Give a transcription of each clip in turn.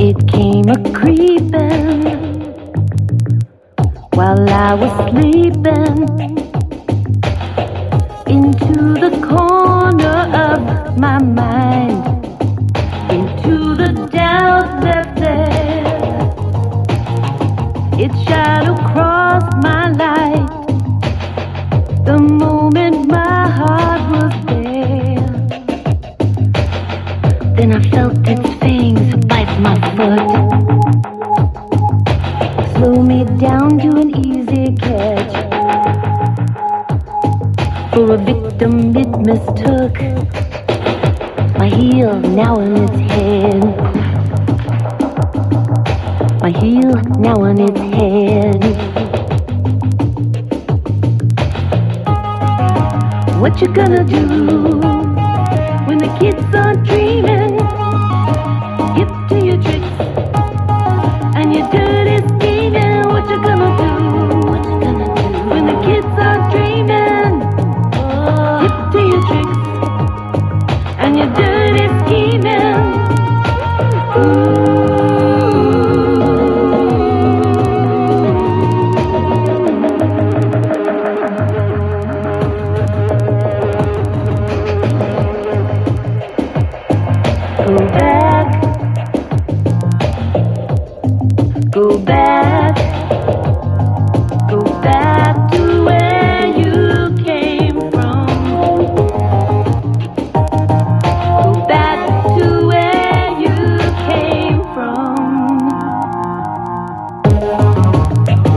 It came a-creeping while I was sleeping into the corner of my mind, into the doubt left there. Its shadow crossed my light the moment my heart was there. Then I felt its fangs bite my foot, slow me down to an easy catch. For a victim it mistook my heel now in its head, my heel now in its head. What you gonna do when the kids are dreaming, hip to your tricks and your dirty scheming? What you gonna do? What you gonna do when the kids are dreaming, hip to your tricks and your dirty scheming? Go back, go back to where you came from. Go back to where you came from.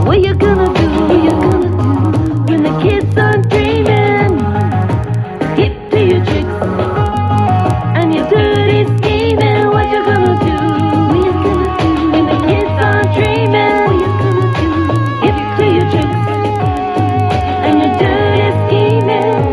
What you gonna do? What you gonna do when the kids are dreaming, hip to your tricks and your dirty scheming? What you gonna do? What you gonna do when the kids are dreaming, hip to your tricks and your dirty scheming?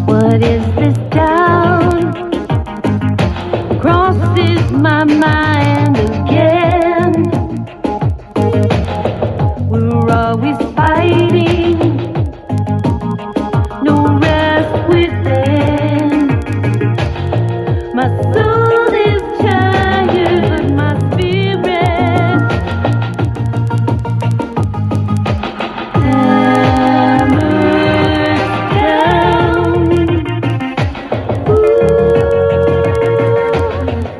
What is this doubt crosses my mind again? We're always fighting, no rest within. My soul is tired, but my spirit hammers down.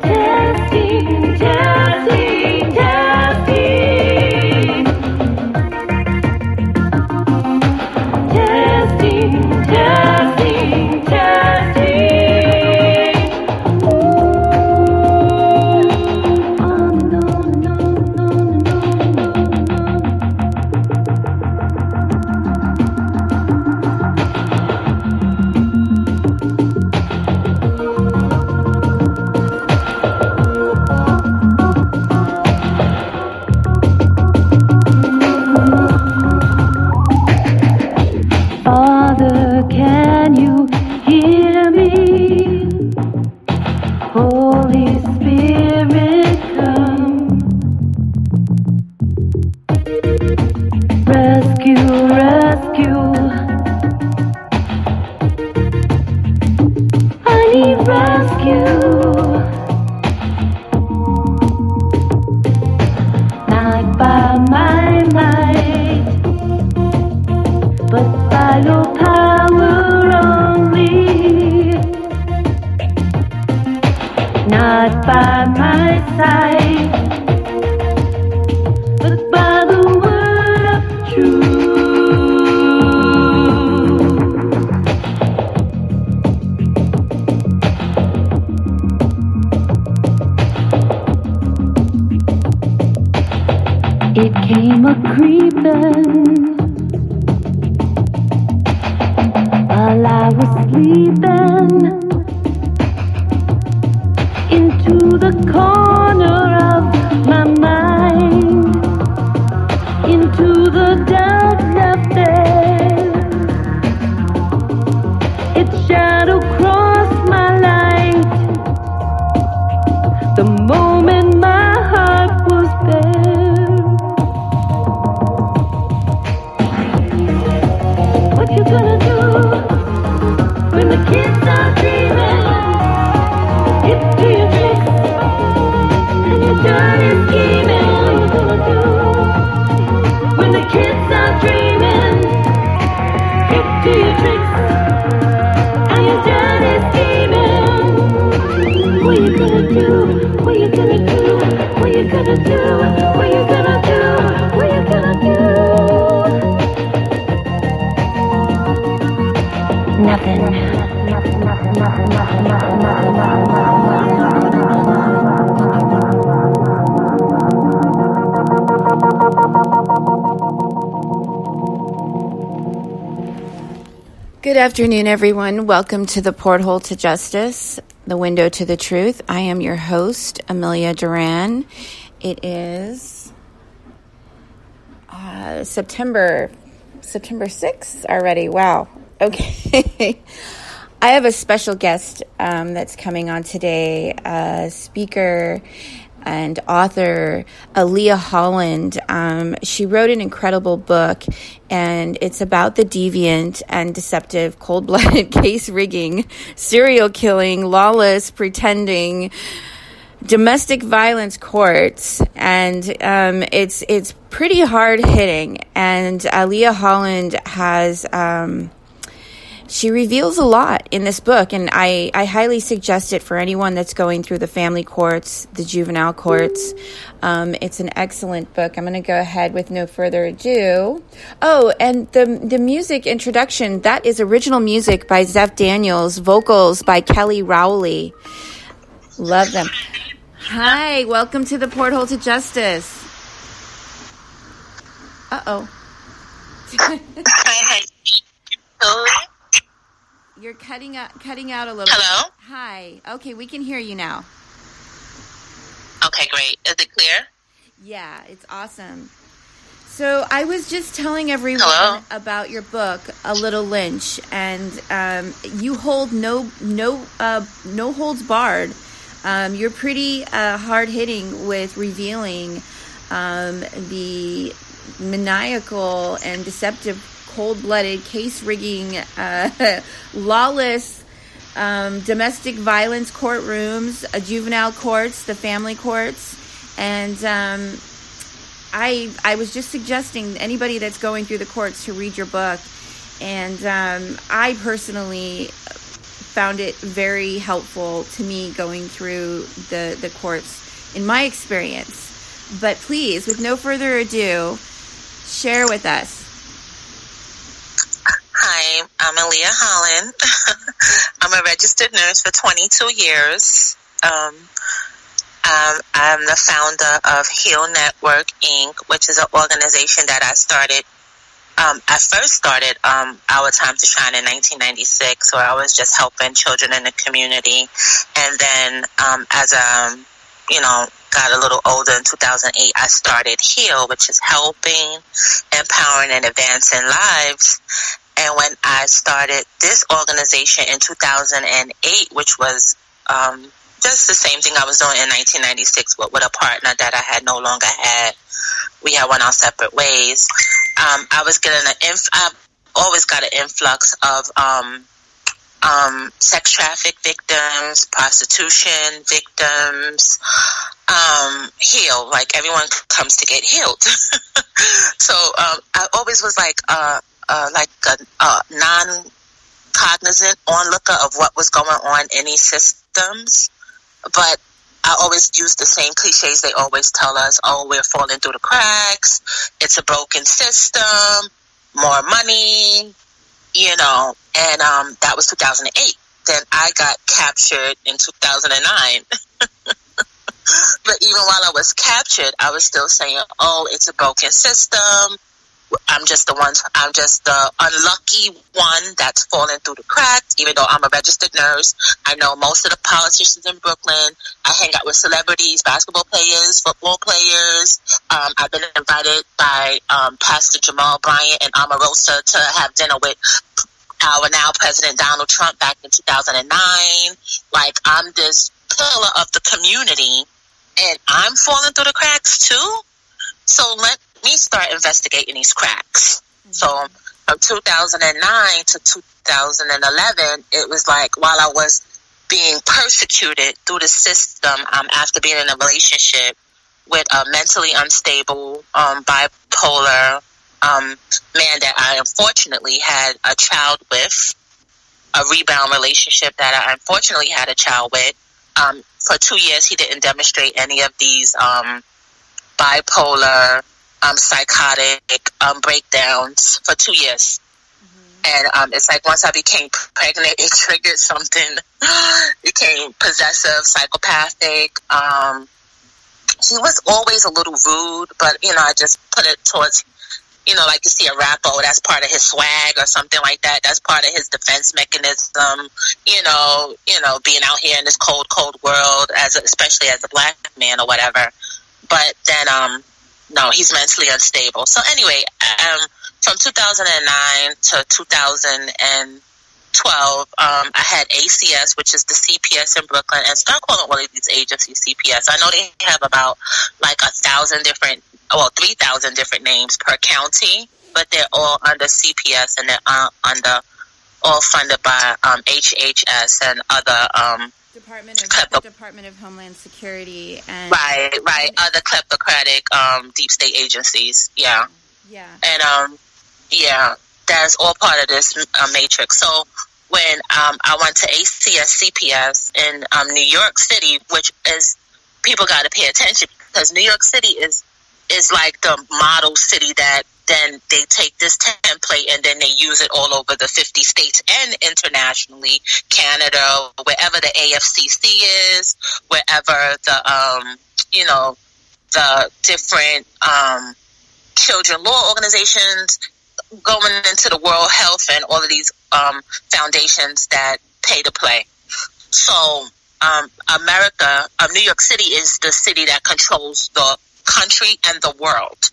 Testing, testing, testing. Testing, testing, testing. Oh no, no, no, no, no, no. Father, can you hear me? Holy Spirit, come. Rescue, rescue. I need rescue. Not by my might, but by your power only. Not by my sight, but by the word of truth. It came a-creeping while I was sleeping into the corner of my mind, into the doubt left there. Its shadow crossed my light the moment my heart was bare. What you gonna do when the kids are dreaming? Hip to your tricks and your dirty scheming. What you gonna do when the kids are dreaming? Hip to your tricks and your dirty scheming. What you gonna do? What you gonna do? What you gonna do? What you gonna do? What you gonna do? Nothing. Good afternoon, everyone. Welcome to the Porthole to Justice, the window to the truth. I am your host, Aleah Duran. It is September 6th already. Wow. Okay. I have a special guest that's coming on today, speaker and author Aleah Holland. She wrote an incredible book, and it's about the deviant and deceptive, cold-blooded case rigging, serial killing, lawless, pretending, domestic violence courts, and it's pretty hard hitting. And Aleah Holland has she reveals a lot in this book, and I highly suggest it for anyone that's going through the family courts, the juvenile courts. It's an excellent book. I'm going to go ahead with no further ado. Oh, and the music introduction, that is original music by Zeph Daniels, vocals by Kelly Rowley. Love them. Hi, welcome to the Porthole to Justice. Uh-oh. Hi. You're cutting out a little. Hello? bit. Hi. Okay, we can hear you now. Okay, great. Is it clear? Yeah, it's awesome. So I was just telling everyone about your book, A Little Lynch, and you hold no holds barred. You're pretty hard hitting with revealing the maniacal and deceptive, cold-blooded, case-rigging, lawless domestic violence courtrooms, juvenile courts, the family courts, and I was just suggesting anybody that's going through the courts to read your book, and I personally found it very helpful to me going through the courts in my experience. But please, with no further ado, share with us. Hi, I'm Aleah Holland. I'm a registered nurse for 22 years. I'm the founder of Heal Network, Inc., which is an organization that I started. I first started Our Time to Shine in 1996, where I was just helping children in the community. And then as got a little older in 2008, I started Heal, which is helping, empowering, and advancing lives. And when I started this organization in 2008, which was just the same thing I was doing in 1996, but with a partner that I had no longer had. We had went our separate ways. I was getting I've always got an influx of sex traffic victims, prostitution victims, heal. Like everyone comes to get healed. So I always was like a non-cognizant onlooker of what was going on in these systems, but I always use the same cliches they always tell us. Oh, we're falling through the cracks. It's a broken system. More money, and that was 2008. Then I got captured in 2009. But even while I was captured, I was still saying, oh, it's a broken system. I'm just the unlucky one that's fallen through the cracks, even though I'm a registered nurse. I know most of the politicians in Brooklyn. I hang out with celebrities, basketball players, football players. I've been invited by Pastor Jamal Bryant and Omarosa to have dinner with our now President Donald Trump back in 2009. Like, I'm this pillar of the community, and I'm falling through the cracks too. So let me start investigating these cracks. So from 2009 to 2011, it was like while I was being persecuted through the system, after being in a relationship with a mentally unstable, bipolar man that I unfortunately had a child with, a rebound relationship that I unfortunately had a child with. For 2 years, he didn't demonstrate any of these bipolar, psychotic breakdowns for 2 years. And it's like once I became pregnant, it triggered something. Became possessive, psychopathic. He was always a little rude, but, I just put it towards, like you see a rapper, that's part of his swag or something like that. That's part of his defense mechanism, being out here in this cold, cold world, especially as a black man or whatever. But then, no, he's mentally unstable. So anyway, from 2009 to 2012, I had ACS, which is the CPS in Brooklyn, and start calling all of these agencies CPS. I know they have about like 3,000 different names per county, but they're all under CPS, and they're all funded by HHS and other Department of Homeland Security and other kleptocratic deep state agencies. Yeah. And that's all part of this matrix. So when I went to ACS CPS in New York City, which is, people got to pay attention, because New York City is like the model city that then they take this template and then they use it all over the 50 states and internationally, Canada, wherever the AFCC is, wherever the, the different children law organizations, going into the World Health and all of these foundations that pay to play. So New York City is the city that controls the country and the world.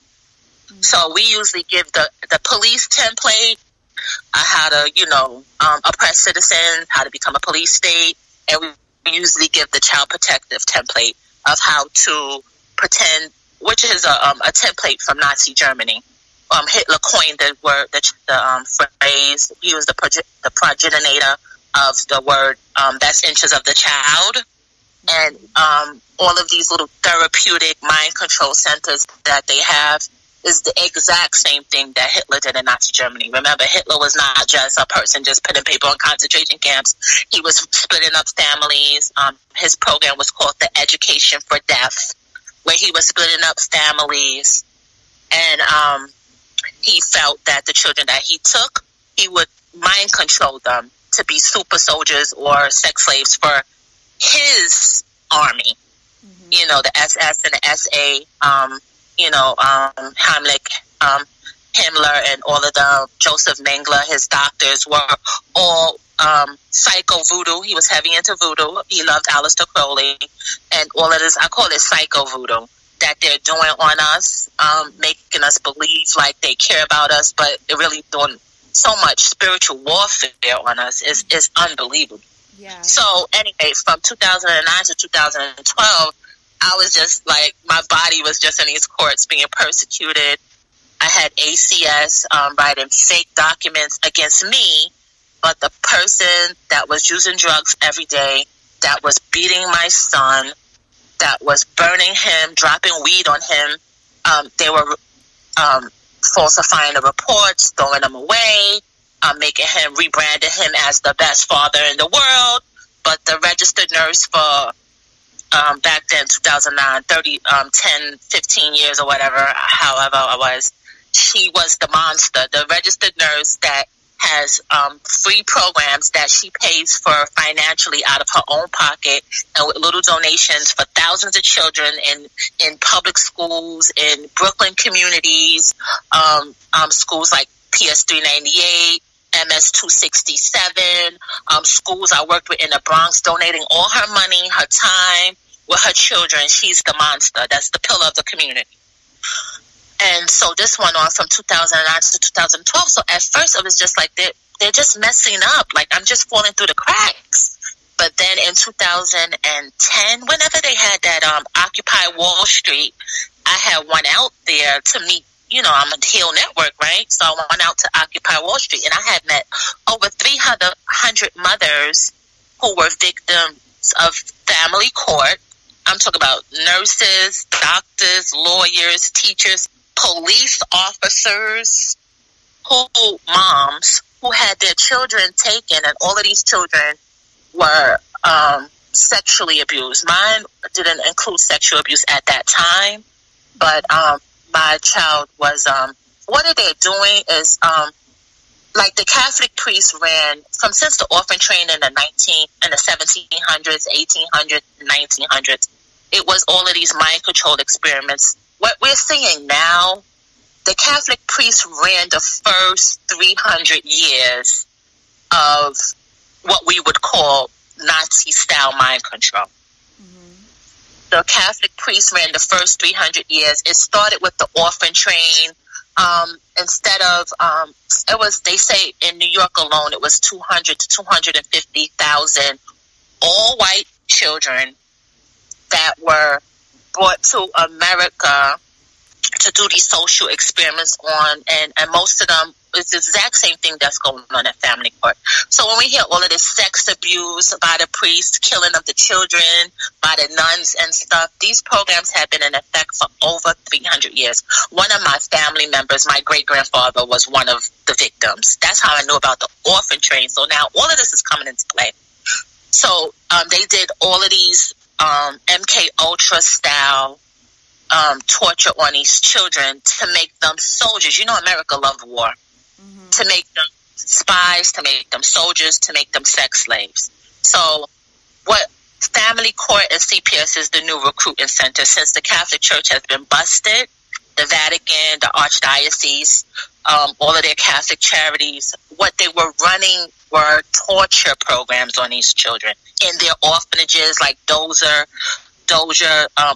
So we usually give the police template, how to, oppress citizens, how to become a police state, and we usually give the child protective template of how to pretend, which is a template from Nazi Germany. Hitler coined the word, the phrase. He was the progenitor of the word best interests of the child. And all of these little therapeutic mind control centers that they have is the exact same thing that Hitler did in Nazi Germany. Remember, Hitler was not just a person just putting people in concentration camps. He was splitting up families. His program was called the Education for Death, where he was splitting up families. And he felt that the children that he took, he would mind control them to be super soldiers or sex slaves for his army. The SS and the SA, Heimlich, Himmler, and all of the Joseph Mengele, his doctors, were all psycho voodoo. He was heavy into voodoo. He loved Aleister Crowley, and all of this, I call it psycho voodoo, that they're doing on us, making us believe like they care about us, but they're really doing so much spiritual warfare on us. It's unbelievable. Yeah. So anyway, from 2009 to 2012, I was just like, my body was just in these courts being persecuted. I had ACS writing fake documents against me, but the person that was using drugs every day, that was beating my son, that was burning him, dropping weed on him, they were falsifying the reports, throwing them away, making him, rebranding him as the best father in the world. But the registered nurse for back then, 2009, 10, 15 years or whatever, however I was, she was the monster. The registered nurse that has free programs that she pays for financially out of her own pocket, and with little donations for thousands of children in public schools, in Brooklyn communities, schools like PS 398, MS 267, schools I worked with in the Bronx, donating all her money, her time, with her children. She's the monster. That's the pillar of the community. And so this went on from 2009 to 2012. So at first it was just like they're just messing up. Like, I'm just falling through the cracks. But then in 2010, whenever they had that Occupy Wall Street, I had went out there to meet, I'm a Heal Network, right? So I went out to Occupy Wall Street, and I had met over 300 mothers who were victims of family court. I'm talking about nurses, doctors, lawyers, teachers, police officers, moms who had their children taken, and all of these children were sexually abused. Mine didn't include sexual abuse at that time, but my child was, what they're doing is, like the Catholic priests ran since the orphan train in the 1700s, 1800s, 1900s. It was all of these mind control experiments. What we're seeing now, the Catholic priests ran the first 300 years of what we would call Nazi-style mind control. The Catholic priests ran the first 300 years. It started with the orphan train. Instead of, they say in New York alone, it was 200 to 250,000 all white children that were brought to America to do these social experiments on, and most of them, it's the exact same thing that's going on at family court. So when we hear all of this sex abuse by the priests, killing of the children by the nuns and stuff, these programs have been in effect for over 300 years. One of my family members, my great-grandfather, was one of the victims. That's how I knew about the orphan train. So now all of this is coming into play. So they did all of these MK Ultra style torture on these children to make them soldiers. America loved war. To make them spies, to make them soldiers, to make them sex slaves. So what family court and CPS is the new recruiting center. Since the Catholic Church has been busted, the Vatican, the Archdiocese, all of their Catholic charities, what they were running were torture programs on these children in their orphanages, like Dozier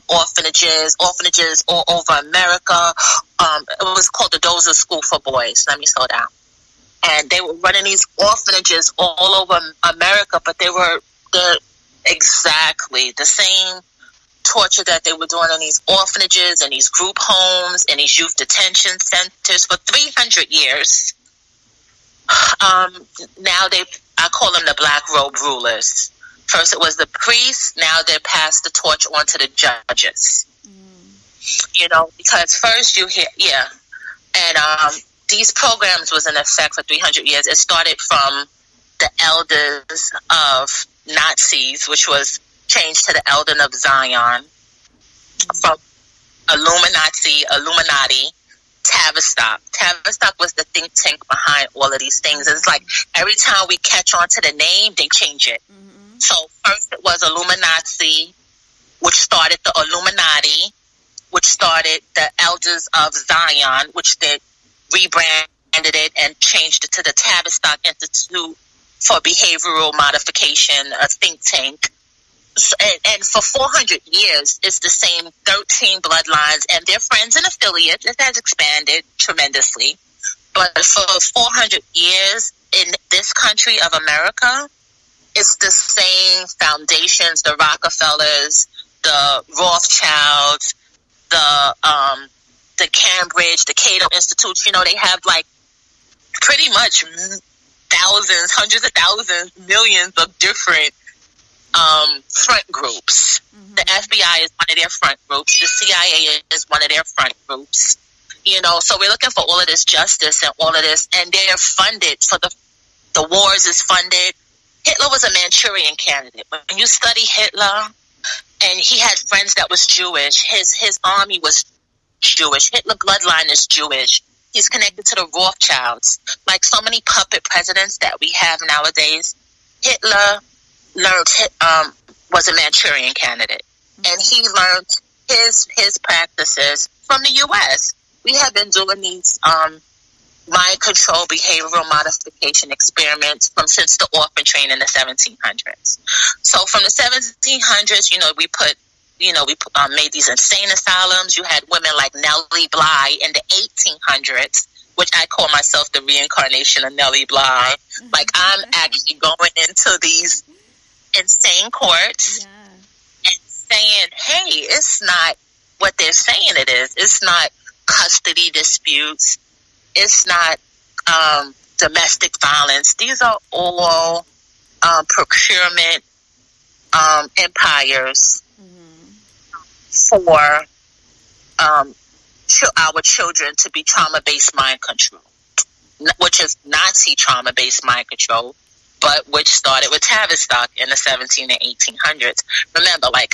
orphanages all over America. It was called the Dozier School for Boys. Let me slow down. And they were running these orphanages all over America, but they were exactly the same torture that they were doing in these orphanages and these group homes and these youth detention centers for 300 years. Now I call them the black robe rulers. First it was the priests, now they passed the torch on to the judges. Because first you hear, and these programs was in effect for 300 years. It started from the elders of Nazis, which was changed to the Elder of Zion, from Illuminati, Tavistock. Tavistock was the think tank behind all of these things. It's like every time we catch on to the name, they change it. So first it was Illuminati, which started the Illuminati, which started the Elders of Zion, which they rebranded it and changed it to the Tavistock Institute for Behavioral Modification, a think tank. And for 400 years, it's the same 13 bloodlines, and their friends and affiliates. It has expanded tremendously. But for 400 years in this country of America, it's the same foundations, the Rockefellers, the Rothschilds, the Cambridge, the Cato Institutes. They have like pretty much thousands, hundreds of thousands, millions of different front groups. The FBI is one of their front groups. The CIA is one of their front groups. So we're looking for all of this justice and all of this, and they're funded for the wars is funded. Hitler was a Manchurian candidate. When you study Hitler, and he had friends that was Jewish, his army was Jewish. Hitler bloodline is Jewish. He's connected to the Rothschilds. Like so many puppet presidents that we have nowadays, Hitler was a Manchurian candidate, and he learned his practices from the U.S. We have been doing these mind control behavioral modification experiments since the orphan train in the 1700s. So from the 1700s, we made these insane asylums. You had women like Nellie Bly in the 1800s, which I call myself the reincarnation of Nellie Bly. Like, I'm actually going into these insane courts and saying, hey, it's not what they're saying it is. It's not custody disputes. It's not domestic violence. These are all procurement empires for our children to be trauma-based mind control, which is Nazi trauma-based mind control, but which started with Tavistock in the 17 and 1800s. Remember, I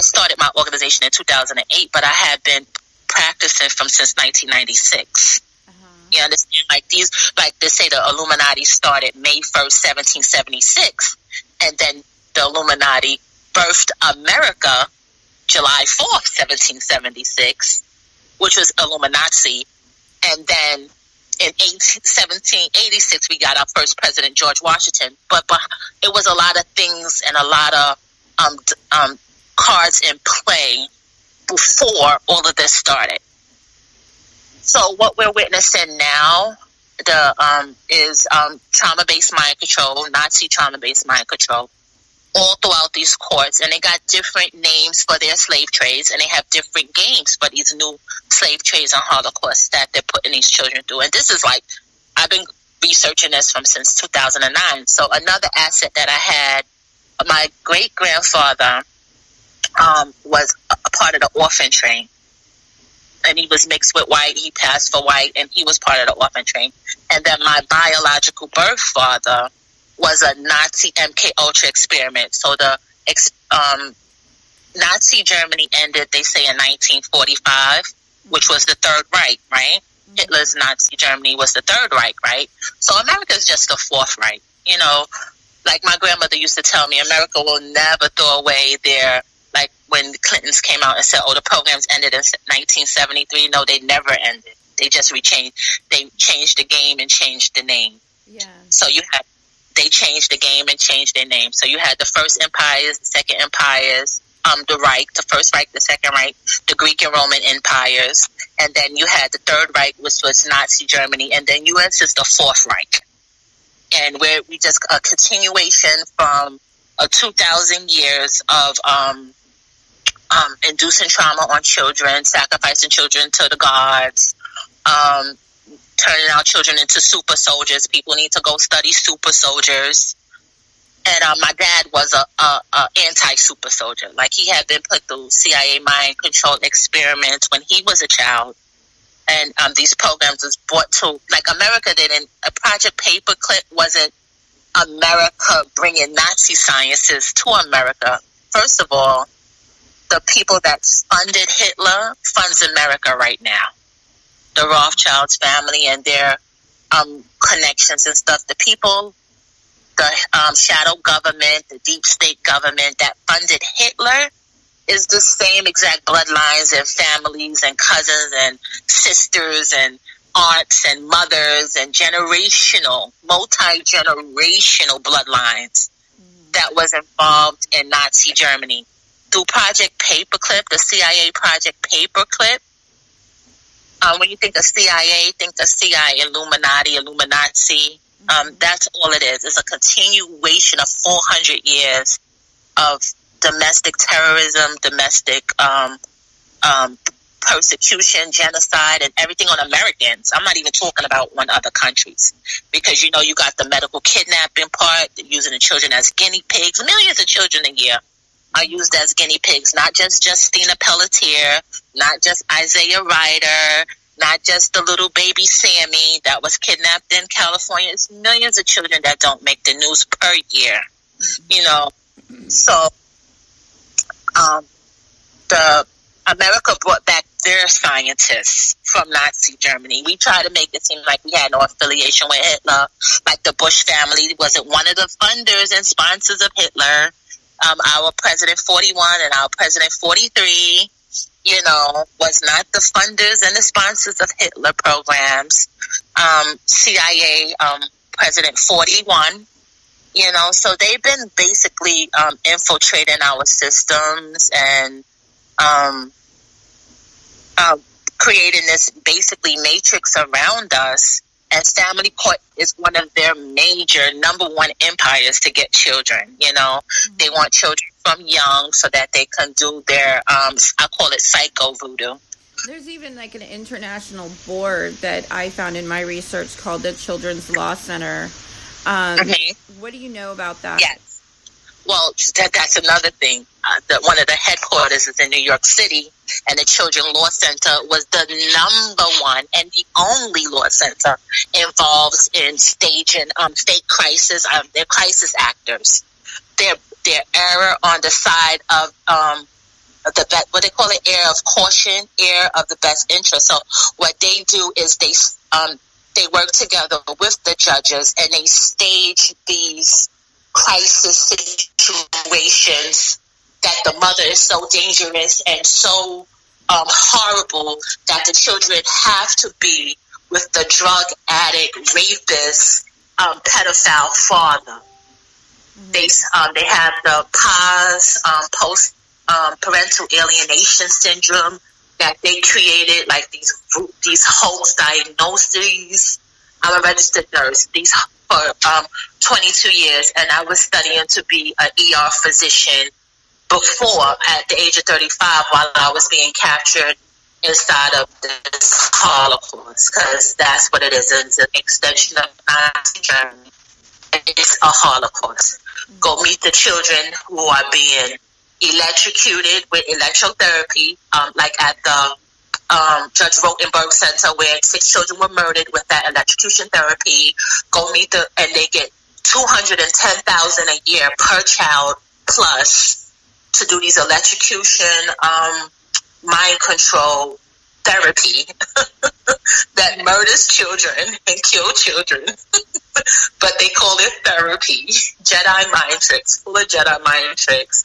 started my organization in 2008, but I had been practicing since 1996. You understand? They say the Illuminati started May 1st, 1776, and then the Illuminati birthed America July 4th, 1776, which was Illuminati. And then in 1786, we got our first president, George Washington. But it was a lot of things and a lot of cards in play before all of this started. So what we're witnessing now is trauma-based mind control, Nazi trauma-based mind control, all throughout these courts. And they got different names for their slave trades, and they have different games for these new slave trades and Holocaust that they're putting these children through. And this is I've been researching this since 2009. So another asset that I had, my great-grandfather was a part of the orphan train. And he was mixed with white. He passed for white, and he was part of the orphan train. And then my biological birth father was a Nazi MK Ultra experiment. So the Nazi Germany ended, they say, in 1945, which was the Third Reich, right? Hitler's Nazi Germany was the Third Reich, right? So America's just the Fourth Reich. Like my grandmother used to tell me, America will never throw away their, like when the Clintons came out and said, the programs ended in 1973. No, they never ended. They just they changed the game and changed the name. Yeah. So they changed the game and changed their name. So you had the first empires, the second empires, the Reich, the first Reich, the second Reich, the Greek and Roman empires, and then you had the Third Reich, which was Nazi Germany, and then U.S. is the Fourth Reich. And we just a continuation from 2,000 years of inducing trauma on children, sacrificing children to the gods, turning our children into super soldiers. People need to go study super soldiers. And my dad was a anti-super soldier. Like, he had been put through CIA mind control experiments when he was a child. And these programs was brought to, like, America didn't, Project Paperclip wasn't America bringing Nazi sciences to America. First of all, the people that funded Hitler funds America right now. The Rothschilds family and their connections and stuff. The people, the shadow government, the deep state government that funded Hitler is the same exact bloodlines and families and cousins and sisters and aunts and mothers and multi-generational bloodlines that was involved in Nazi Germany. Through Project Paperclip, the CIA Project Paperclip, when you think of CIA, think of CIA, Illuminati. That's all it is. It's a continuation of 400 years of domestic terrorism, domestic persecution, genocide, and everything on Americans. I'm not even talking about on other countries. Because, you got the medical kidnapping part, using the children as guinea pigs. Millions of children a year are used as guinea pigs. Not just Justina Pelletier, not just Isaiah Ryder, not just the little baby Sammy that was kidnapped in California. It's millions of children that don't make the news per year. So the America brought back they're scientists from Nazi Germany. We try to make it seem like we had no affiliation with Hitler, like the Bush family wasn't one of the funders and sponsors of Hitler. Our President 41 and our President 43, was not the funders and the sponsors of Hitler programs. CIA President 41, so they've been basically infiltrating our systems and creating this basically matrix around us. And family court is one of their major number one empires to get children. They want children from young so that they can do their, I call it psycho voodoo. There's even like an international board that I found in my research called the Children's Law Center. What do you know about that? Yes. Well, that's another thing. One of the headquarters is in New York City, and the Children's Law Center was the number one and the only law center involved in staging state crisis. They're crisis actors. They're error on the side of the best, what they call it, air of caution, air of the best interest. So what they do is they work together with the judges and they stage these crisis situations that the mother is so dangerous and so horrible that the children have to be with the drug addict, rapist, pedophile father. They have the PAS, post parental alienation syndrome that they created, like these hoax diagnoses. I'm a registered nurse. These for 22 years, and I was studying to be an ER physician before, at the age of 35, while I was being captured inside of this Holocaust, because that's what it is. It's an extension of Nazi Germany. It's a Holocaust. Go meet the children who are being electrocuted with electrotherapy, like at the Judge Rotenberg Center, where 6 children were murdered with that electrocution therapy. Go meet and they get $210,000 a year per child plus to do these electrocution, mind control therapy that murders children and kill children. But they call it therapy. Jedi mind tricks, full of Jedi mind tricks.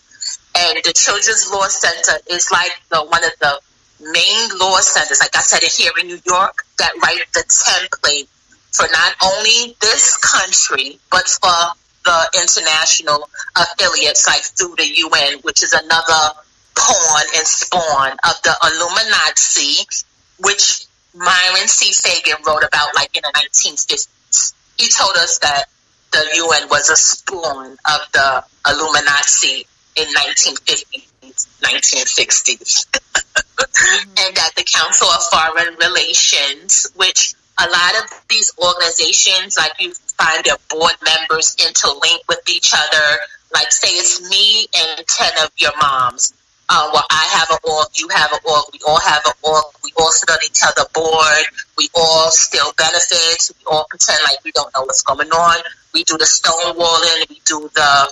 And the Children's Law Center is like one of the main law centers, like I said, here in New York, that write the template for not only this country, but for the international affiliates, like through the UN, which is another pawn and spawn of the Illuminati, which Myron C. Fagan wrote about like in the 1950s. He told us that the UN was a spawn of the Illuminati in 1950s, 1960s. And that the Council of Foreign Relations, which a lot of these organizations, like you find their board members interlinked with each other, like say it's me and 10 of your moms. Well, I have an org, you have an org, we all have an org, we all sit on each other's board, we all steal benefits, we all pretend like we don't know what's going on. We do the stonewalling, we do the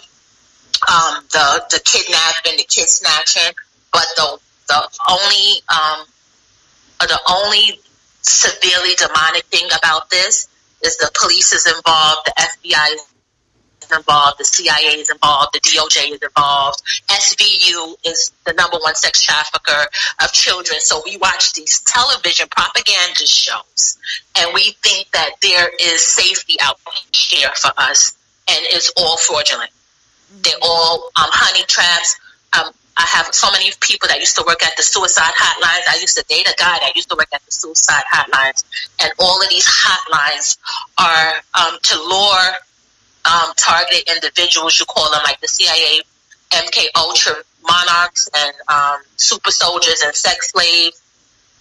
kidnapping, the kid snatching, but the only severely demonic thing about this is the police is involved, the FBI is involved, the CIA is involved, the DOJ is involved. SVU is the number one sex trafficker of children. So we watch these television propaganda shows and we think that there is safety out here for us, and it's all fraudulent. They're all honey traps. I have so many people that used to work at the suicide hotlines. I used to date a guy that used to work at the suicide hotlines. And all of these hotlines are to lure targeted individuals, you call them, like the CIA, MK Ultra monarchs and super soldiers and sex slaves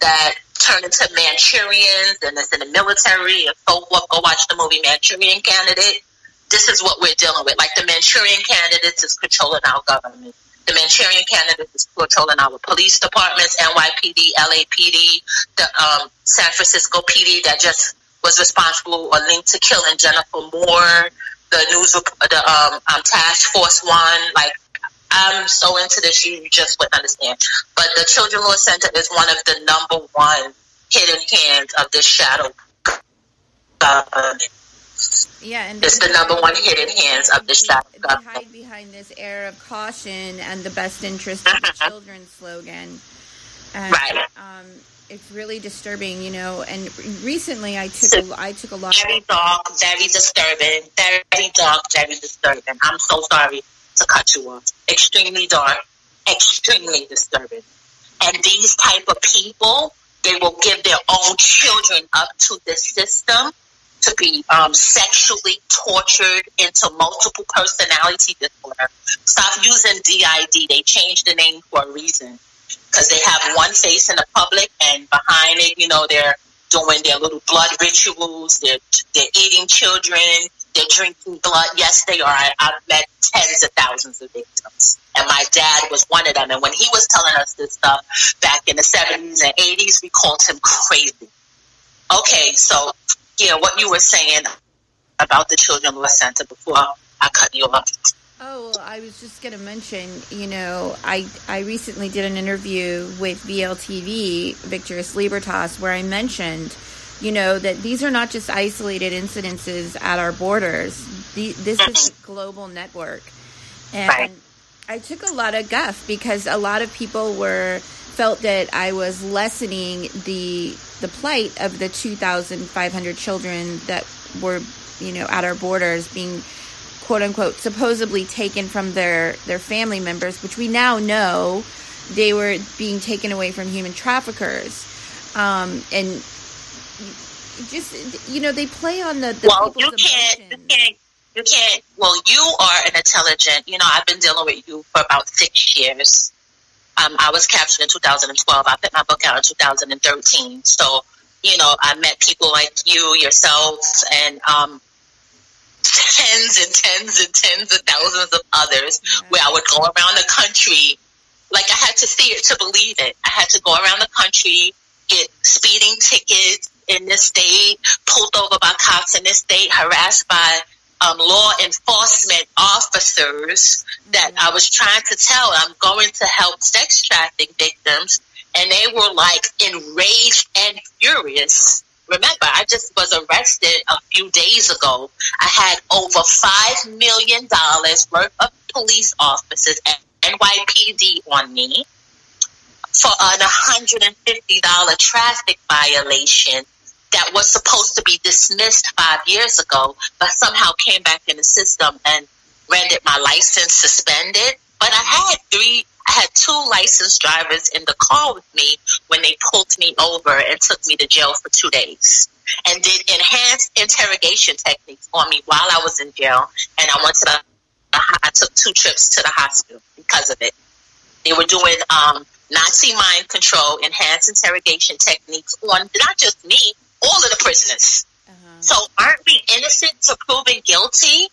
that turn into Manchurians, and it's in the military and so forth. Go watch the movie Manchurian Candidate. This is what we're dealing with. Like the Manchurian Candidates is controlling our government. The Manchurian Candidates is controlling our police departments, NYPD, LAPD, the San Francisco PD that just was responsible or linked to killing Jennifer Moore, the Task Force One, like I'm so into this, you just wouldn't understand. But the Children Law Center is one of the number one hidden hands of this shadow government. Yeah, and it's the number one hidden hands of the shadow government. They hide behind this air of caution and the best interest of the children slogan. And, right. It's really disturbing, you know. And recently, I took a lot. Very dark, very disturbing. Very dark, very disturbing. I'm so sorry to cut you off. Extremely dark, extremely disturbing. And these type of people, they will give their own children up to the system to be sexually tortured into multiple personality disorder. Stop using DID. They changed the name for a reason. Because they have one face in the public, and behind it, you know, they're doing their little blood rituals. They're eating children. They're drinking blood. Yes, they are. I've met tens of thousands of victims. And my dad was one of them. And when he was telling us this stuff back in the 70s and 80s, we called him crazy. Okay, so, yeah, what you were saying about the Children's Law Center before I cut you off. Oh, well, I was just going to mention, you know, I recently did an interview with VLTV, Victorious Libertas, where I mentioned, you know, that these are not just isolated incidences at our borders. This is a global network. And right. I took a lot of guff because a lot of people felt that I was lessening the plight of the 2,500 children that were, you know, at our borders being quote unquote supposedly taken from their family members, which we now know they were being taken away from human traffickers. And just, you know, they play on the well, people's you can't. Well, you are an intelligent. You know, I've been dealing with you for about 6 years. I was captured in 2012. I put my book out in 2013. So, you know, I met people like you, yourself, and tens and tens and tens of thousands of others, where I would go around the country. Like, I had to see it to believe it. I had to go around the country, get speeding tickets in this state, pulled over by cops in this state, harassed by law enforcement officers that I was trying to tell I'm going to help sex trafficking victims, and they were like enraged and furious. Remember, I just was arrested a few days ago. I had over $5 million worth of police officers and NYPD on me for an $150 traffic violation that was supposed to be dismissed 5 years ago, but somehow came back in the system and rendered my license suspended. But I had 2 licensed drivers in the car with me when they pulled me over and took me to jail for 2 days and did enhanced interrogation techniques on me while I was in jail. And I took 2 trips to the hospital because of it. They were doing Nazi mind control, enhanced interrogation techniques on not just me, all of the prisoners. So aren't we innocent to proven guilty?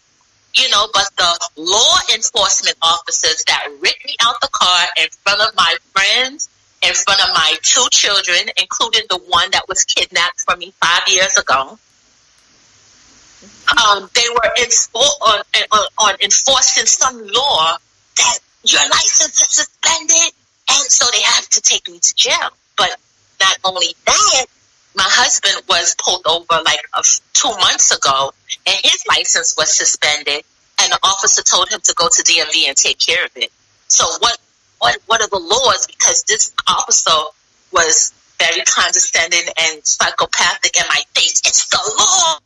You know, but the law enforcement officers that ripped me out the car in front of my friends, in front of my 2 children, including the one that was kidnapped from me 5 years ago, they were on enforcing some law that your license is suspended, and so they have to take me to jail. But not only that, my husband was pulled over like 2 months ago, and his license was suspended, and the officer told him to go to DMV and take care of it. So what are the laws? Because this officer was very condescending and psychopathic in my face. It's the law.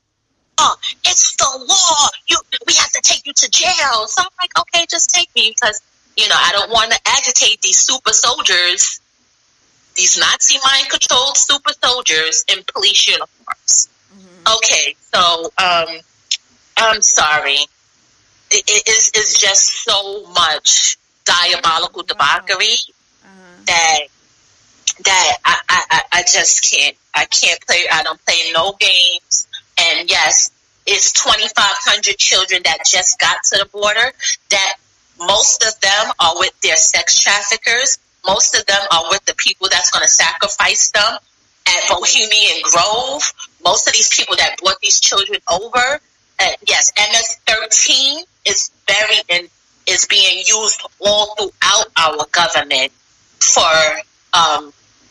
It's the law. We have to take you to jail. So I'm like, okay, just take me, because, you know, I don't want to agitate these super soldiers, these Nazi mind-controlled super soldiers in police uniforms. Okay, so I'm sorry. It's just so much diabolical debauchery that I just can't. I can't play. I don't play no games. And yes, it's 2,500 children that just got to the border. That most of them are with their sex traffickers. Most of them are with the people that's going to sacrifice them at Bohemian Grove. Most of these people that brought these children over, yes, MS-13 is being used all throughout our government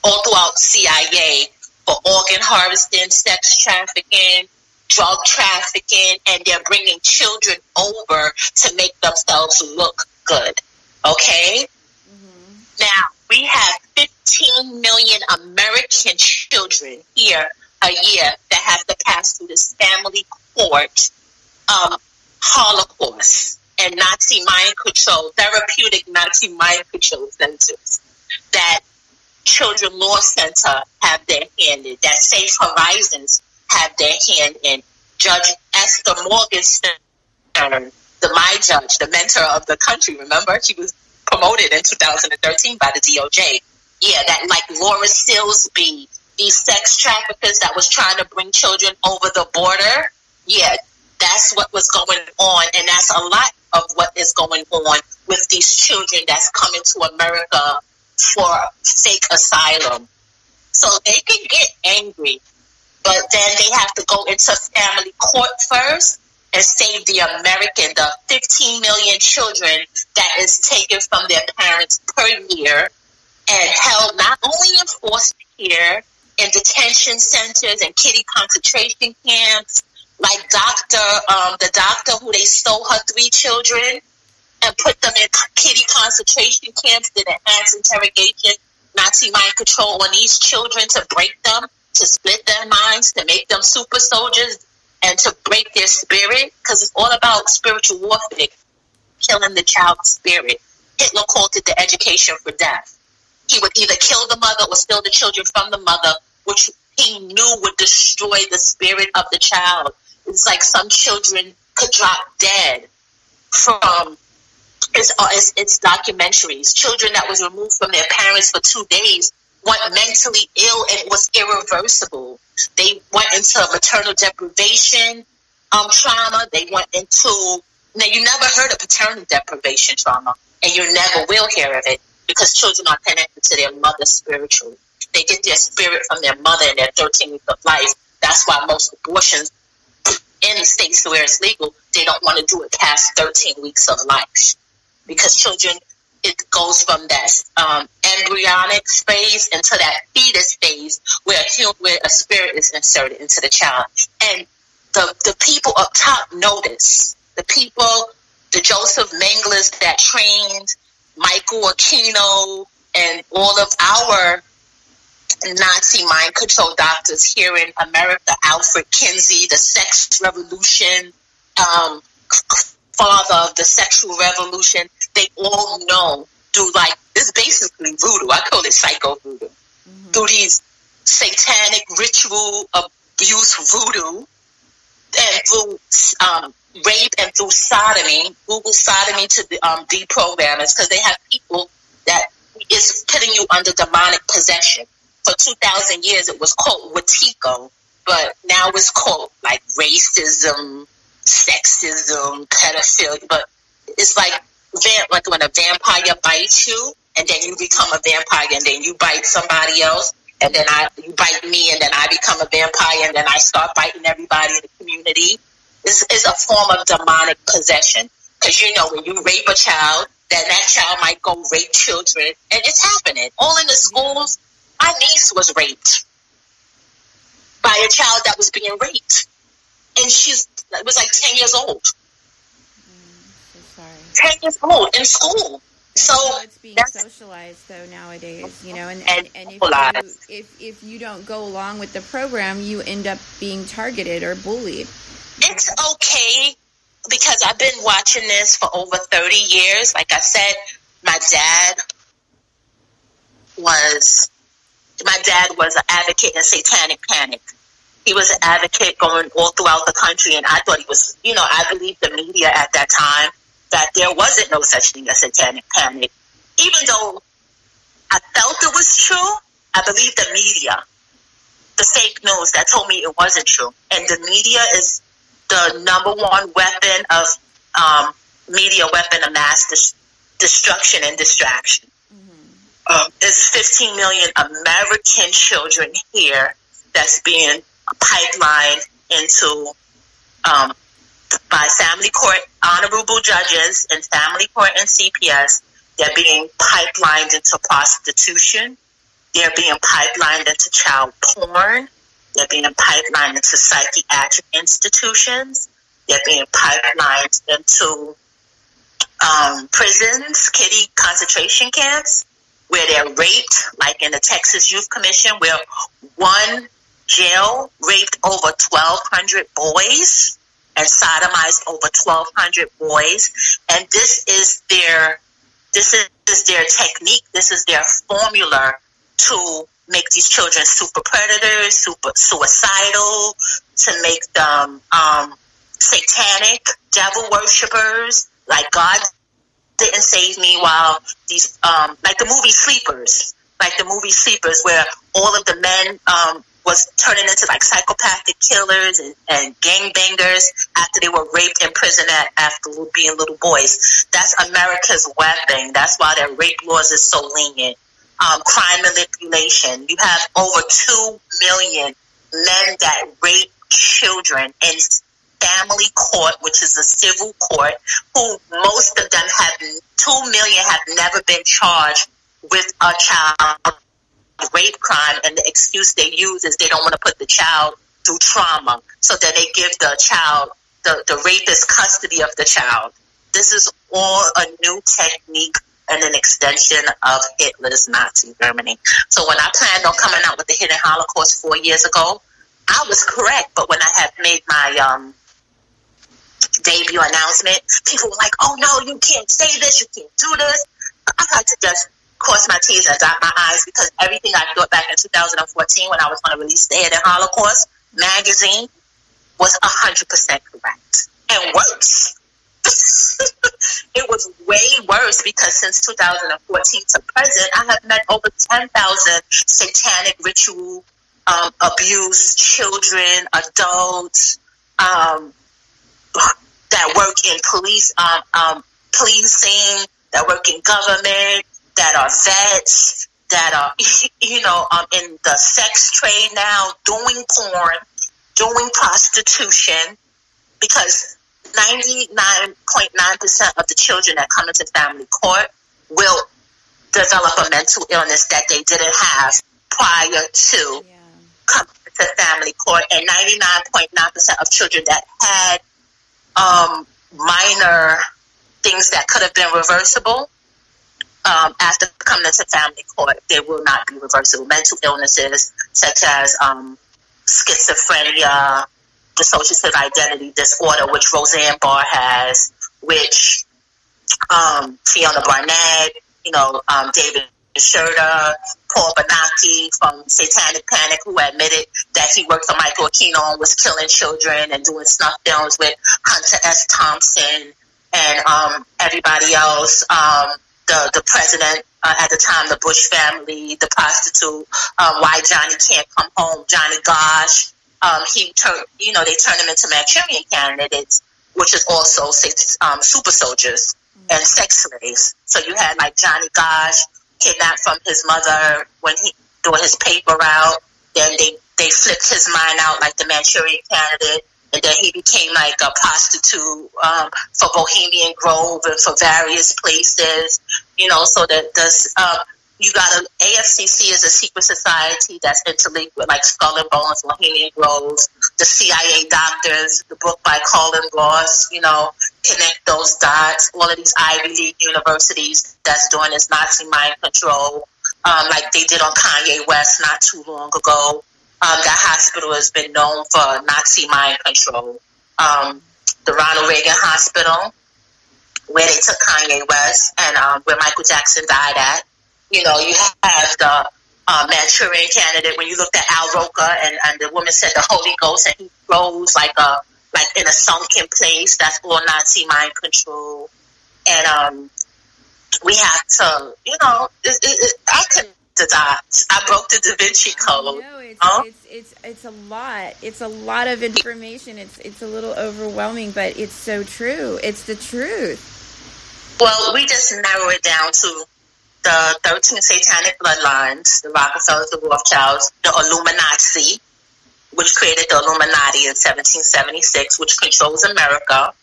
all throughout CIA for organ harvesting, sex trafficking, drug trafficking, and they're bringing children over to make themselves look good. Okay? Mm-hmm. Now, we have 15 million American children here a year that have to pass through this family court Holocaust and Nazi mind control, therapeutic Nazi mind control centers that Children Law Center have their hand in, that Safe Horizons have their hand in. Judge Esther Morgenstern, my judge, the mentor of the country, remember? She was promoted in 2013 by the DOJ. Yeah, that like Laura Silsby, these sex traffickers that was trying to bring children over the border. Yeah, that's what was going on, and that's a lot of what is going on with these children that's coming to America for fake asylum. So they can get angry, but then they have to go into family court first and save the 15 million children that is taken from their parents per year and held not only in foster care, in detention centers and kiddie concentration camps, like the doctor who they stole her 3 children and put them in kiddie concentration camps, did enhanced interrogation, Nazi mind control on these children to break them, to split their minds, to make them super soldiers, and to break their spirit, because it's all about spiritual warfare, killing the child's spirit. Hitler called it the education for death. He would either kill the mother or steal the children from the mother, which he knew would destroy the spirit of the child. It's like some children could drop dead from it's documentaries. Children that was removed from their parents for 2 days went mentally ill and was irreversible. They went into maternal deprivation trauma. They went into, now you never heard of paternal deprivation trauma, and you never will hear of it, because children are connected to their mother spiritually. They get their spirit from their mother in their 13 weeks of life. That's why most abortions in states where it's legal, they don't want to do it past 13 weeks of life, because children, it goes from that embryonic phase into that fetus phase where a spirit is inserted into the child. And the people up top know this. The people, the Joseph Menglers that trained Michael Aquino and all of our Nazi mind control doctors here in America, Alfred Kinsey, the sex revolution, father of the sexual revolution, they all know through, like, it's basically voodoo. I call it psycho voodoo. Mm-hmm. Through these satanic ritual abuse voodoo and through rape and through sodomy, Google sodomy to the deprogrammers, because they have people that is putting you under demonic possession. For 2,000 years, it was called Wetiko, but now it's called like racism, sexism, pedophilia. But it's like when a vampire bites you, and then you become a vampire, and then you bite somebody else, and then you bite me, and then I become a vampire, and then I start biting everybody in the community. This is a form of demonic possession, because when you rape a child, then that child might go rape children, and it's happening all in the schools. My niece was raped by a child that was being raped, and she was like 10 years old. So sorry. 10 years old in school. That's how it's being socialized, though, nowadays. And if you don't go along with the program, you end up being targeted or bullied. It's okay, because I've been watching this for over 30 years. Like I said, my dad was an advocate in satanic panic. He was an advocate going all throughout the country, and I thought he was, I believed the media at that time that there wasn't no such thing as satanic panic. Even though I felt it was true, I believed the media, the fake news that told me it wasn't true. And the media is the number one weapon of media weapon of mass destruction and distraction. There's 15 million American children here that's being pipelined into by family court honorable judges and family court and CPS. They're being pipelined into prostitution. They're being pipelined into child porn. They're being pipelined into psychiatric institutions. They're being pipelined into prisons, kiddie concentration camps, where they're raped, like in the Texas Youth Commission, where one jail raped over 1,200 boys and sodomized over 1,200 boys. And this is their technique. This is their formula to make these children super predators, super suicidal, to make them satanic, devil worshippers. Like, God didn't save me while these, like the movie Sleepers, where all of the men was turning into like psychopathic killers and gangbangers after they were raped in prison after being little boys. That's America's weapon. That's why their rape laws is so lenient. Crime manipulation. You have over 2 million men that rape children in family court, which is a civil court, who most of them 2 million have never been charged with a child rape crime, and the excuse they use is they don't want to put the child through trauma, so that they give the child, the rapist, custody of the child. This is all a new technique and an extension of Hitler's Nazi Germany. So when I planned on coming out with the Hidden Holocaust 4 years ago, I was correct. But when I had made my debut announcement, people were like, "Oh no, you can't say this, you can't do this." I had to just cross my T's and dot my I's, because everything I thought back in 2014 when I was going to release the Hidden Holocaust magazine was 100% correct. And worse. It was way worse, because since 2014 to present, I have met over 10,000 satanic ritual abused children, adults, that work in police, policing, that work in government, that are vets, that are, in the sex trade now, doing porn, doing prostitution, because 99.9% of the children that come into family court will develop a mental illness that they didn't have prior to coming to family court, and 99.9% of children that had minor things that could have been reversible after coming into family court, they will not be reversible. Mental illnesses such as schizophrenia, dissociative identity disorder, which Roseanne Barr has, which Fiona Barnett, David Schroeder, Paul Benaki from Satanic Panic, who admitted that he worked for Michael Aquino and was killing children and doing snuff films with Hunter S. Thompson and everybody else. The president at the time, the Bush family, the prostitute, Why Johnny Can't Come Home, Johnny Gosh. They turned him into Manchurian candidates, which is also super soldiers and sex slaves. So you had like Johnny Gosh kidnapped from his mother when he doing his paper route. Then they flipped his mind out like the Manchurian candidate, and then he became like a prostitute for Bohemian Grove and for various places. So that you got AFCC is a secret society that's interlinked with like Skull and Bones, Bohemian Groves, the CIA doctors, the book by Colin Ross, connect those dots, all of these Ivy League universities that's doing this Nazi mind control, like they did on Kanye West not too long ago. That hospital has been known for Nazi mind control. The Ronald Reagan Hospital, where they took Kanye West and where Michael Jackson died at. You have the Manchurian candidate. When you looked at Al Roker and the woman said the Holy Ghost, and he rose like in a sunken place. That's all Nazi mind control. And we have to, I couldn't die. I broke the Da Vinci Code. It's a lot. It's a lot of information. It's a little overwhelming, but it's so true. It's the truth. Well, we just narrow it down to the 13 satanic bloodlines, the Rockefellers, the Rothschilds, the Illuminati, which created the Illuminati in 1776, which controls America,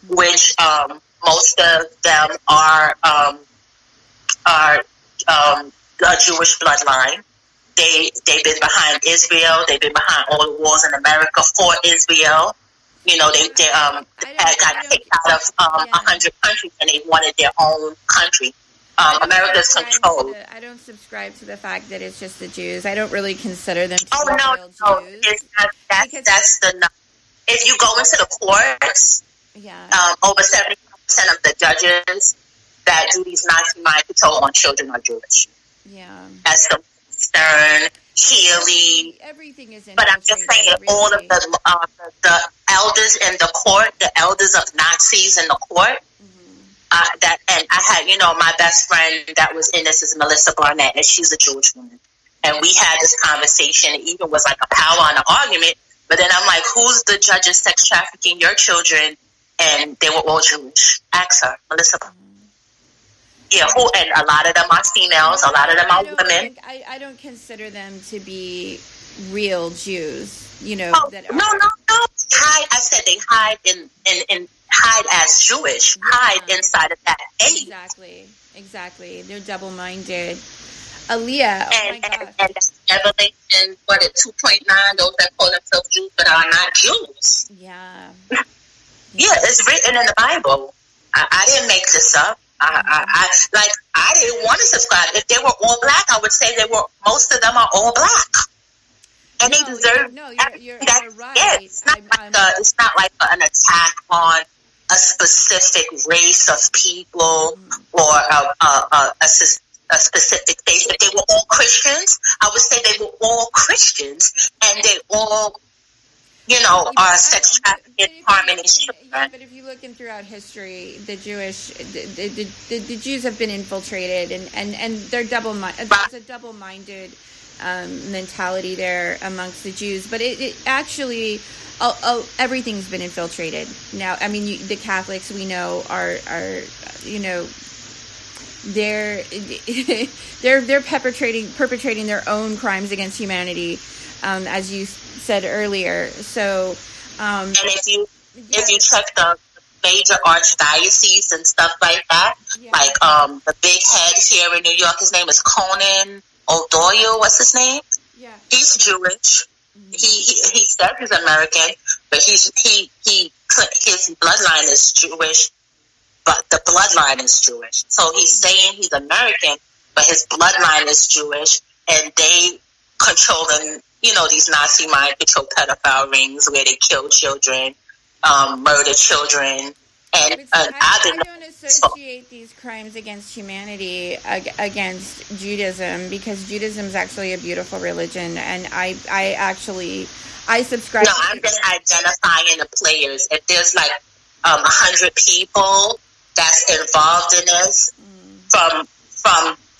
which most of them are a Jewish bloodline. They've been behind Israel. They've been behind all the wars in America for Israel. You know, they got kicked out of 100 countries, and they wanted their own country. America's controlled. I don't subscribe to the fact that it's just the Jews. I don't really consider them to be real Jews. That's the. If you go into the courts, over 70% of the judges that do these Nazi mind control on children are Jewish. Yeah, that's the Stern, Healy. Everything is. But I'm just saying, all of the elders in the court, the elders of Nazis in the court. And I had, my best friend that was in this is Melissa Barnett, and she's a Jewish woman. And we had this conversation. It even was like a power and an argument. But then I'm like, who's the judge of sex trafficking your children? And they were all Jewish. Ask her, Melissa. Yeah, and a lot of them are females. A lot of them are women. I don't consider them to be real Jews. No. I said they hide in hide as Jewish, hide inside of that age. Exactly. They're double-minded. Aleah, and Revelation, 2.9, those that call themselves Jews but are not Jews. Yeah. Yeah, it's written in the Bible. I didn't make this up. I didn't want to subscribe. If they were all black, I would say most of them are all black. And they deserve you're right. Yeah, it's not like an attack on a specific race of people or a specific faith. If they were all Christians, I would say they were all Christians, and they all, are sex trafficking, harming children. Yeah, but if you look in throughout history, the Jews have been infiltrated, and they're double-minded. There's a double-minded mentality there amongst the Jews, but it actually everything's been infiltrated now. I mean, the Catholics we know are they're perpetrating their own crimes against humanity, as you said earlier. So and if you check the major archdioceses and stuff like that, like the big head here in New York, his name is Conan O'Doyle, what's his name? Yeah. He's Jewish. Mm-hmm. He said he's American, but his bloodline is Jewish, but the bloodline is Jewish. So he's saying he's American, but his bloodline is Jewish, and they control these Nazi mind control pedophile rings where they kill children, murder children. And I don't associate these crimes against humanity against Judaism, because Judaism is actually a beautiful religion, and I subscribe. No, I'm just identifying the players. If there's 100 people that's involved in this, from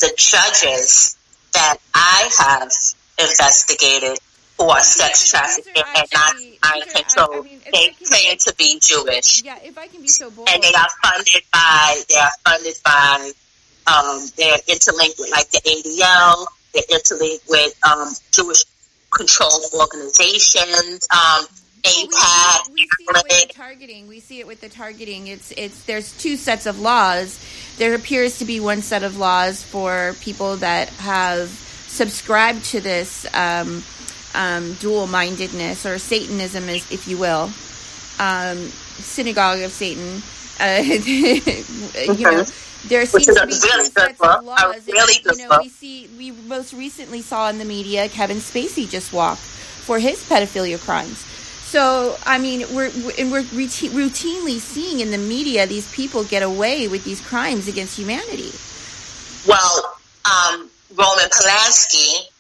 the judges that I have investigated who are sex trafficking and not mind control, they claim to be Jewish. Yeah, if I can be so bold. And they are funded by they're interlinked with the ADL, they're interlinked with Jewish controlled organizations, APAC. We see it with the targeting. It's there's two sets of laws. There appears to be one set of laws for people that have subscribed to this dual-mindedness, or Satanism, if you will, synagogue of Satan. There seems to be two sets of laws. We most recently saw in the media Kevin Spacey just walk for his pedophilia crimes. So, I mean, we're routinely seeing in the media these people get away with these crimes against humanity. Well, Roman Polanski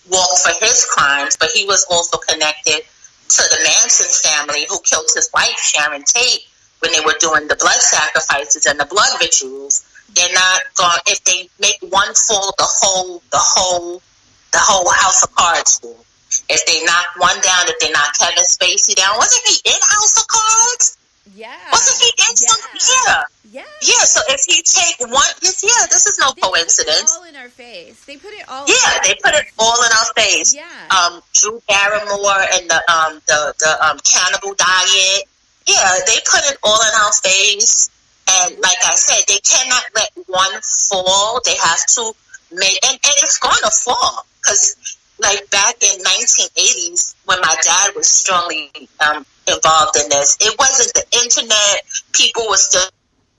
walked for his crimes, but he was also connected to the Manson family, who killed his wife, Sharon Tate, when they were doing the blood sacrifices and the blood rituals. They're not going, if they make one fall, the whole house of cards fall. If they knock one down, if they knock Kevin Spacey down, wasn't he in House of Cards? Yeah. Wasn't he in something? Yeah. Yeah, so if you take one, this is no coincidence. They put it all in our face. They put it all they put it all in our face. Yeah. Drew Barrymore and the cannibal diet. Yeah, they put it all in our face. And like I said, they cannot let one fall. They have to make, and it's going to fall. Because like back in 1980s, when my dad was strongly involved in this, it wasn't the internet. People were still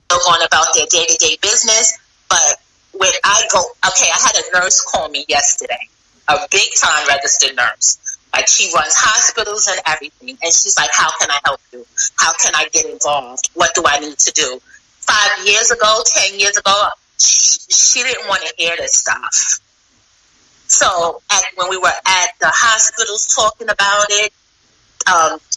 going about their day-to-day business. But when I go, okay, I had a nurse call me yesterday, a big-time registered nurse. Like, she runs hospitals and everything. And she's like, how can I help you? How can I get involved? What do I need to do? 5 years ago, 10 years ago, she didn't want to hear this stuff. So when we were at the hospitals talking about it,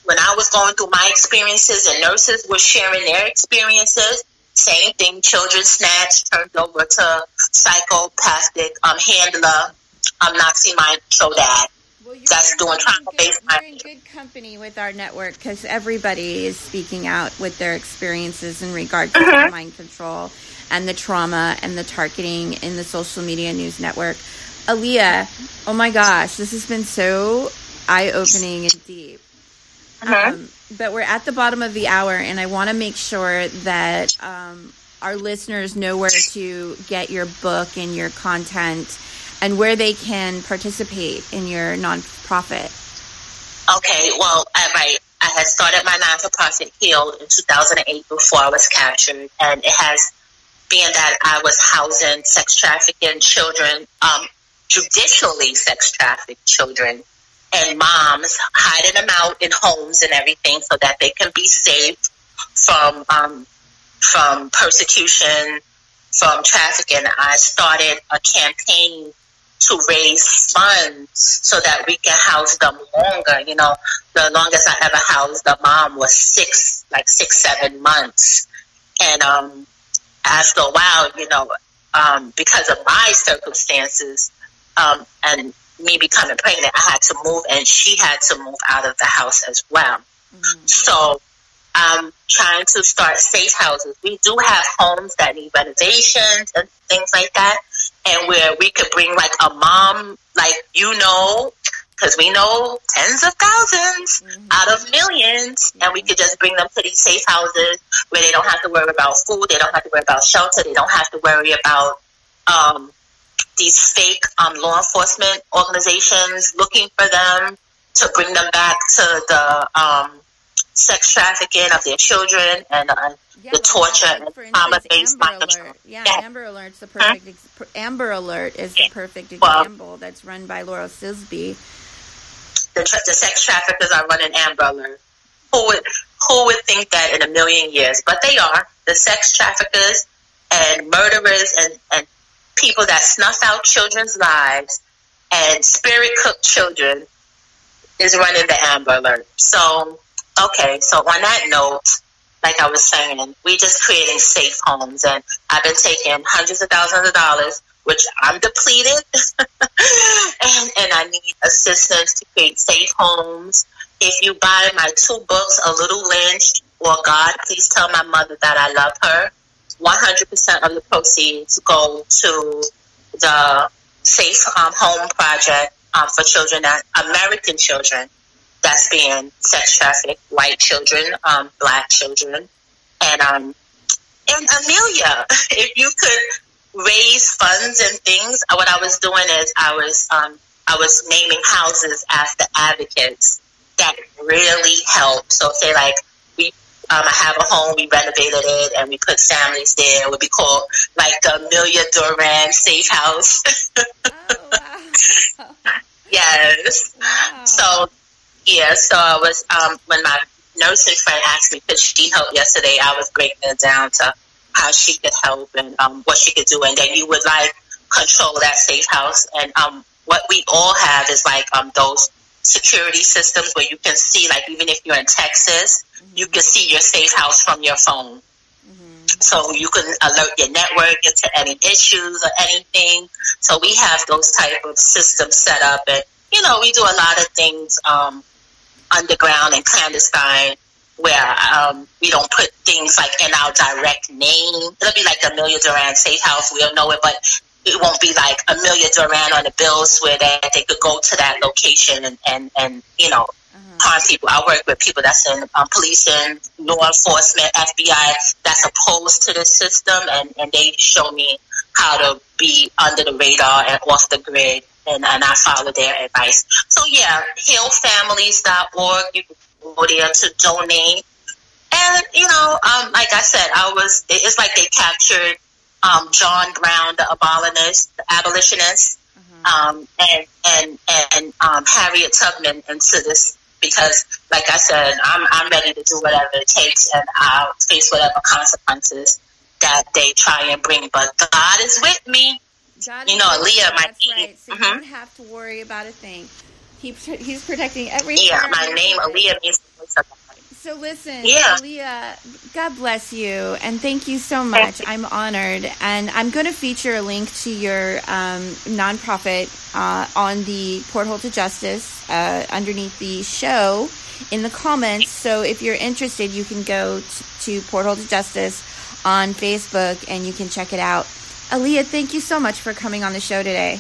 when I was going through my experiences and nurses were sharing their experiences, same thing, children snatched, turned over to psychopathic handler, Nazi mind show dad. Well, that's doing trauma-based. You're in good company with our network because everybody is speaking out with their experiences in regard to mind control and the trauma and the targeting in the social media news network. Aleah, oh my gosh, this has been so eye-opening and deep. But we're at the bottom of the hour, and I want to make sure that our listeners know where to get your book and your content and where they can participate in your nonprofit. Okay, well, I had started my non-for-profit Heal in 2008 before I was captured, and it has been that I was housing sex trafficking children, judicially sex trafficked children, and moms, hiding them out in homes and everything so that they can be safe from persecution, from trafficking. I started a campaign to raise funds so that we can house them longer. You know, the longest I ever housed a mom was 7 months. And after a while, you know, because of my circumstances and me becoming pregnant, I had to move, and she had to move out of the house as well. Mm-hmm. So I'm trying to start safe houses. We do have homes that need renovations and things like that, and where we could bring like a mom, like, you know, because we know tens of thousands out of millions, and we could just bring them to these safe houses where they don't have to worry about food, they don't have to worry about shelter, they don't have to worry about these fake law enforcement organizations looking for them to bring them back to the sex trafficking of their children and the torture and trauma-based mind control. Amber Alert's the perfect. Amber Alert is the perfect example. That's run by Laura Silsby. The sex traffickers are running Amber Alert. Who would think that in a million years? But they are. The sex traffickers and murderers and people that snuff out children's lives and spirit cook children is running the Amber Alert. So, okay, so on that note, like I was saying, we just creating safe homes, and I've been taking hundreds of thousands of dollars, which I'm depleted, and I need assistance to create safe homes. If you buy my 2 books, A Little Lynch or God, Please Tell My Mother That I Love Her, 100% of the proceeds go to the Safe Home Project for children, American children that's being sex trafficked, white children, black children. And Amelia, if you could raise funds and things, what I was doing is I was naming houses after advocates that really help. So say like I have a home, we renovated it, and we put families there. It would be called like the Amelia Duran Safe House. Oh, wow. Yes. Wow. So I was, when my nursing friend asked me could she help yesterday, I was breaking it down to how she could help and what she could do. And then you would like control that safe house. And what we all have is like those security systems where you can see, like, even if you're in Texas, you can see your safe house from your phone. So you can alert your network into any issues or anything. So we have those type of systems set up, and you know, we do a lot of things underground and clandestine where we don't put things like in our direct name. It'll be like the Amelia Duran Safe House. We'll know it, but it won't be like Amelia Duran on the bills where they could go to that location and harm people. I work with people that's in policing, law enforcement, FBI, that's opposed to the system, and they show me how to be under the radar and off the grid, and I follow their advice. So yeah, healfamilies.org, you can go there to donate. And, like I said, it's like they captured John Brown, the abolitionist, and Harriet Tubman into this, because, like I said, I'm ready to do whatever it takes, and I'll face whatever consequences that they try and bring. But God is with me. Aleah, my that's right. So you don't have to worry about a thing. He's protecting everything. Yeah, my name, Aleah, means something. So listen, Aleah, God bless you, and thank you so much. I'm honored, and I'm going to feature a link to your nonprofit on the Porthole to Justice underneath the show in the comments. So if you're interested, you can go to Porthole to Justice on Facebook, and you can check it out. Aleah, thank you so much for coming on the show today.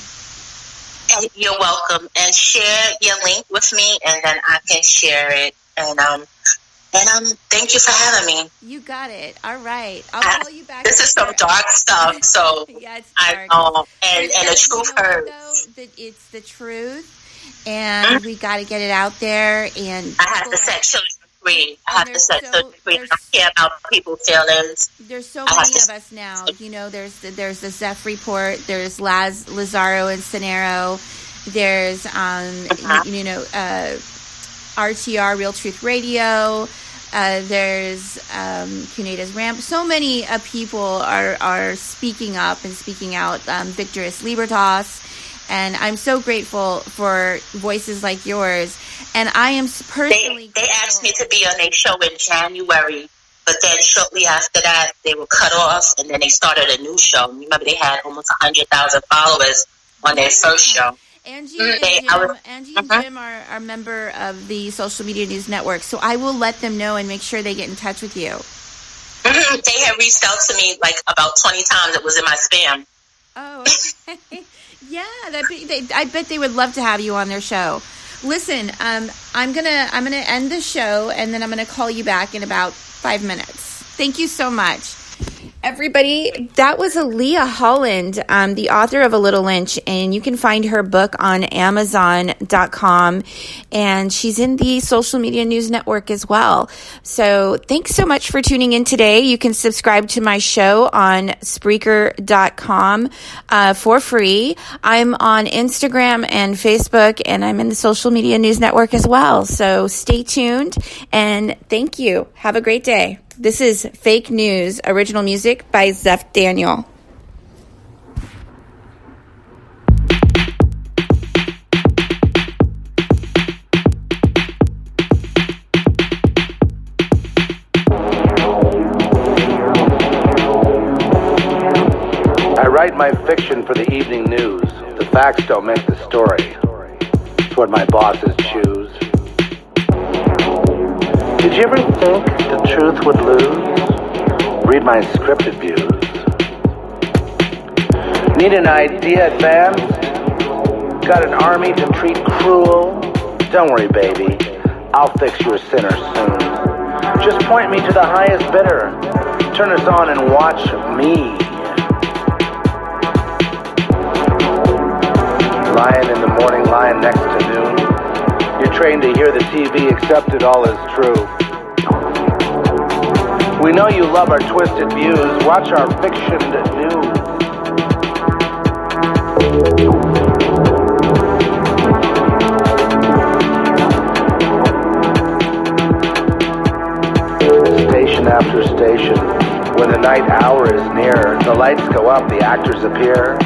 You're welcome, and share your link with me, and then I can share it. And thank you for having me. You got it. All right. I'll call you back. This is some dark stuff, so yeah, it's dark. I know. And the truth hurts. That it's the truth, and we got to get it out there. And I have to set children free. I have to set children free. I don't care about people's feelings. There's so many of us now. There's the Zeph Report. There's Lazaro and Cenero. There's RTR, Real Truth Radio. There's Cuneda's Ramp. So many people are speaking up and speaking out. Victoris Libertas. And I'm so grateful for voices like yours. And I am personally... They asked me to be on their show in January, but then shortly after that, they were cut off, and then they started a new show. Remember, they had almost 100,000 followers on their first show. Angie and Jim are a member of the Social Media News Network, so I will let them know and make sure they get in touch with you. They had reached out to me like about 20 times. It was in my spam. Oh, okay. Yeah, I bet they would love to have you on their show. Listen, I'm gonna end the show, and then I'm gonna call you back in about 5 minutes. Thank you so much. Everybody, that was Aleah Holland, the author of A Little Lynch, and you can find her book on Amazon.com, and she's in the Social Media News Network as well. So thanks so much for tuning in today. You can subscribe to my show on Spreaker.com for free. I'm on Instagram and Facebook, and I'm in the Social Media News Network as well. So stay tuned, and thank you. Have a great day. This is Fake News, original music by Zeph Daniel. I write my fiction for the evening news. The facts don't make the story. It's what my bosses choose. Did you ever think the truth would lose? Read my scripted views. Need an idea advanced? Got an army to treat cruel? Don't worry, baby. I'll fix your sinner soon. Just point me to the highest bidder. Turn us on and watch me. Lying in the morning, lying next to noon. You're trained to hear the TV, accept it all as true. We know you love our twisted views. Watch our fictioned news. Station after station, when the night hour is near, the lights go up, the actors appear.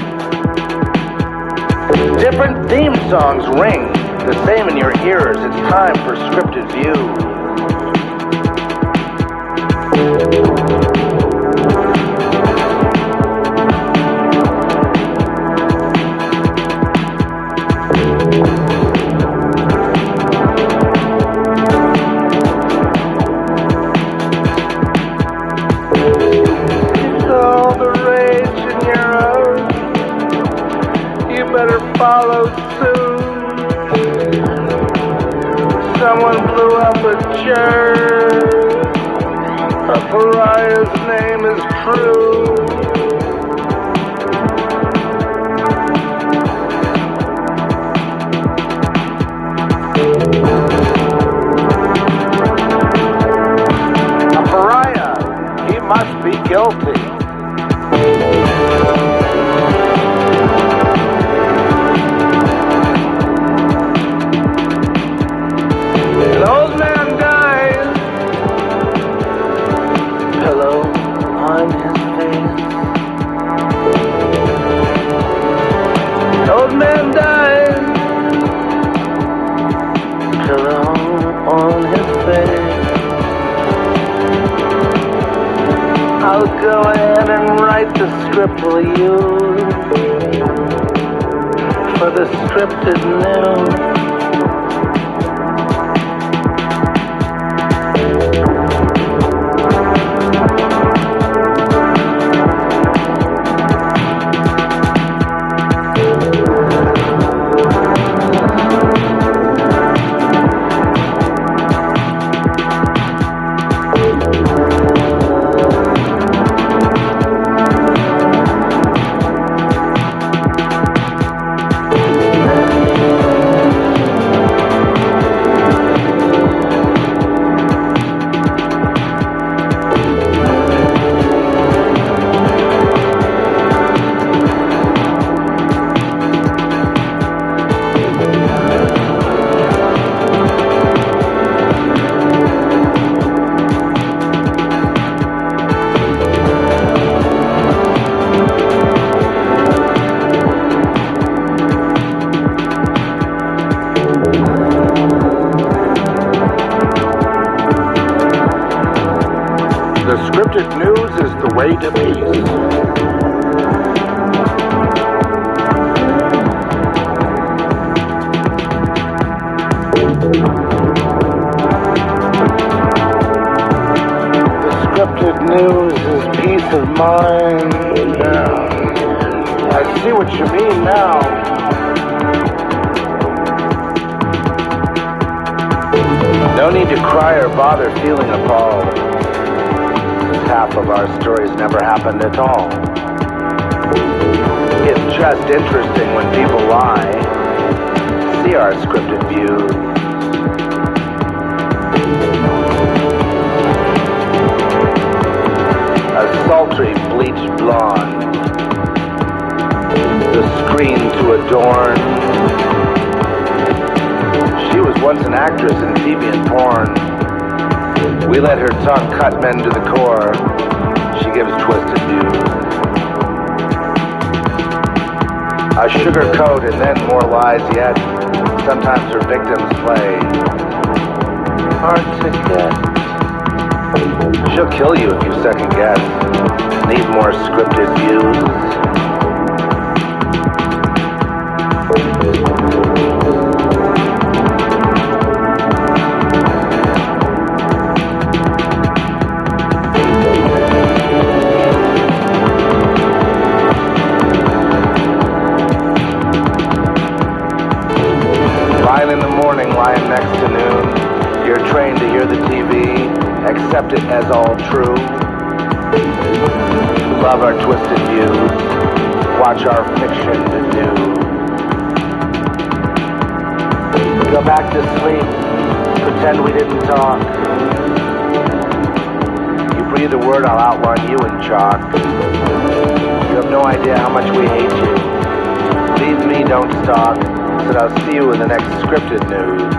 Different theme songs ring, the same in your ears. It's time for scripted view. It's all the rage in Europe. followed suit. Someone blew up a church. A pariah's name is true. A pariah, he must be guilty. An old man dies. Pillow on his face. An old man dies. Pillow on his face. I'll go ahead and write the script we'll use for the scripted news. Scripted news is the way to peace. The scripted news is peace of mind. I see what you mean now. No need to cry or bother feeling appalled. Half of our stories never happened at all. It's just interesting when people lie. See our scripted views. A sultry bleached blonde. The screen to adorn. She was once an actress in TV and porn. We let her talk cut men to the core. She gives twisted views. A sugar coat and then more lies yet. Sometimes her victims play hard to get. She'll kill you if you second guess. Need more scripted views. Lying next to noon, you're trained to hear the TV, accept it as all true. Love our twisted views, watch our fiction anew. Go back to sleep, pretend we didn't talk. You breathe a word, I'll outline you in chalk. You have no idea how much we hate you. Leave me, don't stalk. Said I'll see you in the next scripted news.